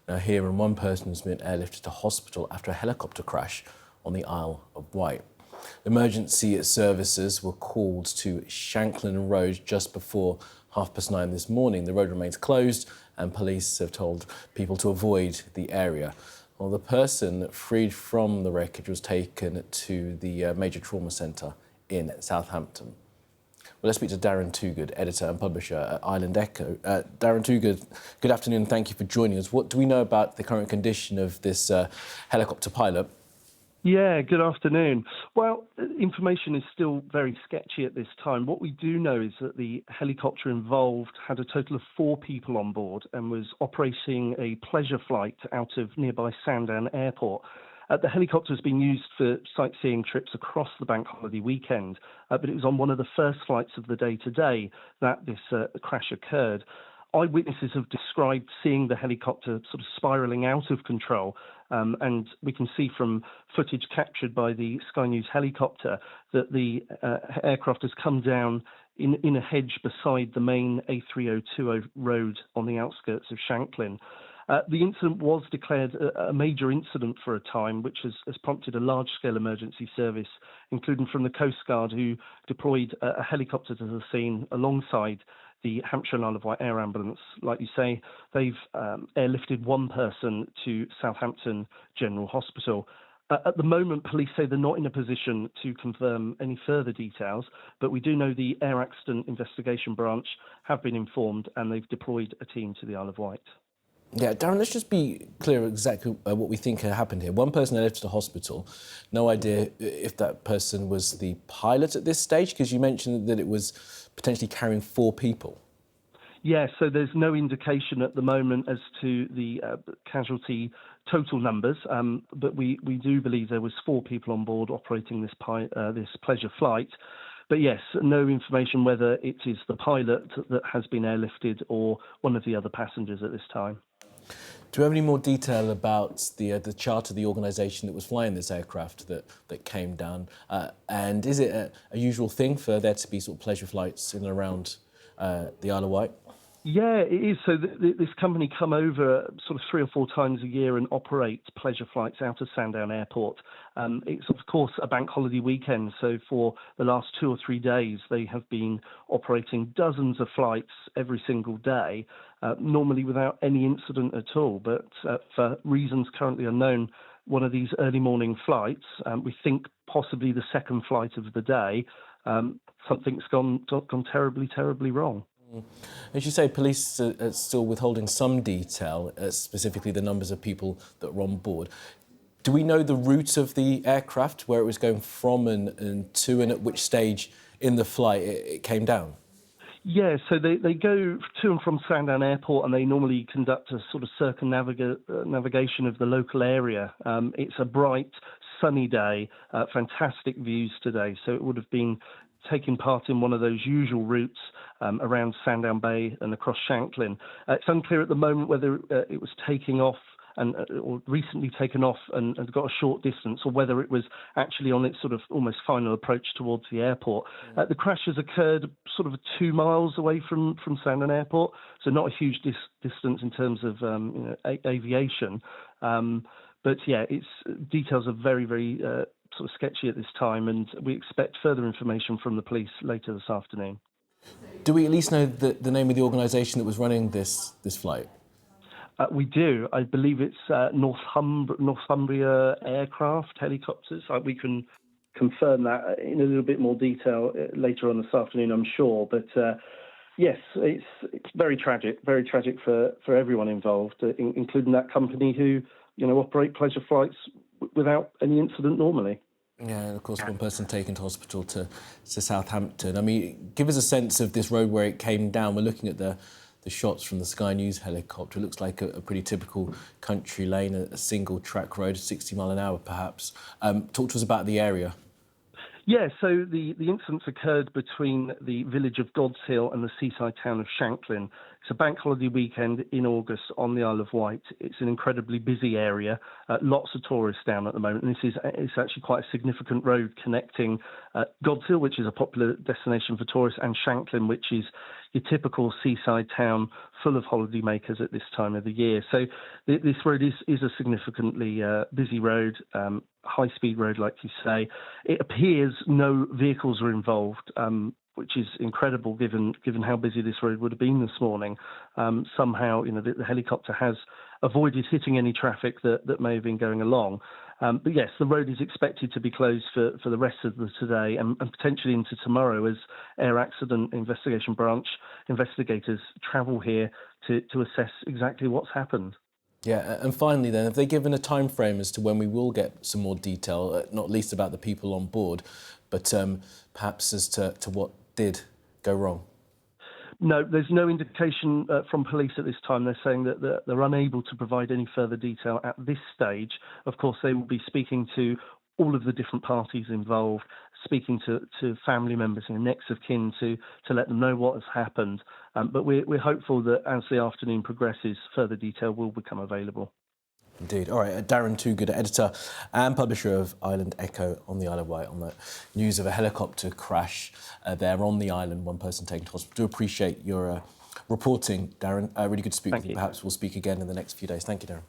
Now here, and one person has been airlifted to hospital after a helicopter crash on the Isle of Wight. Emergency services were called to Shanklin Road just before 9:30 this morning. The road remains closed and police have told people to avoid the area. Well, the person freed from the wreckage was taken to the major trauma centre in Southampton. Well, let's speak to Darren Toogood, editor and publisher at Island Echo. Darren Toogood, good afternoon. Thank you for joining us. What do we know about the current condition of this helicopter pilot? Yeah, good afternoon. Well, information is still very sketchy at this time. What we do know is that the helicopter involved had a total of 4 people on board and was operating a pleasure flight out of nearby Sandown Airport. The helicopter has been used for sightseeing trips across the bank holiday weekend, but it was on one of the first flights of the day today that this crash occurred. Eyewitnesses have described seeing the helicopter sort of spiralling out of control, and we can see from footage captured by the Sky News helicopter that the aircraft has come down in a hedge beside the main A3020 road on the outskirts of Shanklin. The incident was declared a major incident for a time, which has prompted a large-scale emergency service, including from the Coast Guard, who deployed a helicopter to the scene alongside the Hampshire and Isle of Wight Air Ambulance. Like you say, they've airlifted one person to Southampton General Hospital. At the moment, police say they're not in a position to confirm any further details, but we do know the Air Accident Investigation Branch have been informed and they've deployed a team to the Isle of Wight. Yeah, Darren, let's just be clear exactly what we think happened here. One person airlifted to hospital. No idea if that person was the pilot at this stage, because you mentioned that it was potentially carrying 4 people. Yeah, so there's no indication at the moment as to the casualty total numbers, but we do believe there was 4 people on board operating this pleasure flight. But yes, no information whether it is the pilot that has been airlifted or one of the other passengers at this time. Do we have any more detail about the charter, the organisation that was flying this aircraft that came down? And is it a usual thing for there to be sort of pleasure flights in and around the Isle of Wight? Yeah, it is. So this company come over sort of 3 or 4 times a year and operate pleasure flights out of Sandown Airport. It's of course a bank holiday weekend, so for the last 2 or 3 days they have been operating dozens of flights every single day, normally without any incident at all. But for reasons currently unknown, one of these early morning flights, we think possibly the second flight of the day, something's gone terribly, terribly wrong. As you say, police are still withholding some detail, specifically the numbers of people that were on board. Do we know the route of the aircraft, where it was going from and to, and at which stage in the flight it came down? Yeah, so they go to and from Sandown Airport and they normally conduct a sort of circumnavigation of the local area. It's a bright, sunny day, fantastic views today, so it would have been taking part in one of those usual routes around Sandown Bay and across Shanklin. It's unclear at the moment whether it was taking off or recently taken off and got a short distance, or whether it was actually on its sort of almost final approach towards the airport. The crash has occurred sort of 2 miles away from Sandown Airport, so not a huge distance in terms of aviation. But yeah, details are very, very sort of sketchy at this time, and we expect further information from the police later this afternoon. Do we at least know the name of the organisation that was running this flight? We do. I believe it's Northumbria Aircraft Helicopters. We can confirm that in a little bit more detail later on this afternoon, I'm sure. But yes, it's very tragic for everyone involved, including that company who operate pleasure flights without any incident normally. Yeah, and of course one person taken to hospital to Southampton. I mean, give us a sense of this road where it came down. We're looking at the shots from the Sky News helicopter. It looks like a pretty typical country lane, a single track road, 60 mile an hour perhaps. Talk to us about the area. Yeah, so the incidents occurred between the village of God's Hill and the seaside town of Shanklin. It's a bank holiday weekend in August on the Isle of Wight. It's an incredibly busy area, lots of tourists down at the moment, and it's actually quite a significant road connecting Godsill, which is a popular destination for tourists, and Shanklin, which is your typical seaside town full of holidaymakers at this time of the year. So this road is a significantly busy road, high-speed road, like you say. It appears no vehicles are involved, which is incredible given how busy this road would have been this morning. Somehow, the helicopter has avoided hitting any traffic that may have been going along. But yes, the road is expected to be closed for the rest of today and potentially into tomorrow as Air Accident Investigation Branch investigators travel here to assess exactly what's happened. Yeah, and finally then, have they given a time frame as to when we will get some more detail, not least about the people on board, but perhaps as to what did go wrong? No, there's no indication from police at this time. They're saying that they're unable to provide any further detail at this stage. Of course, they will be speaking to all of the different parties involved, speaking to family members and next of kin to let them know what has happened. But we're hopeful that as the afternoon progresses, further detail will become available. Indeed. All right, Darren Toogood, editor and publisher of Island Echo on the Isle of Wight, on the news of a helicopter crash there on the island, one person taken to hospital. Do appreciate your reporting, Darren. Really good to speak with you. Perhaps we'll speak again in the next few days. Thank you, Darren.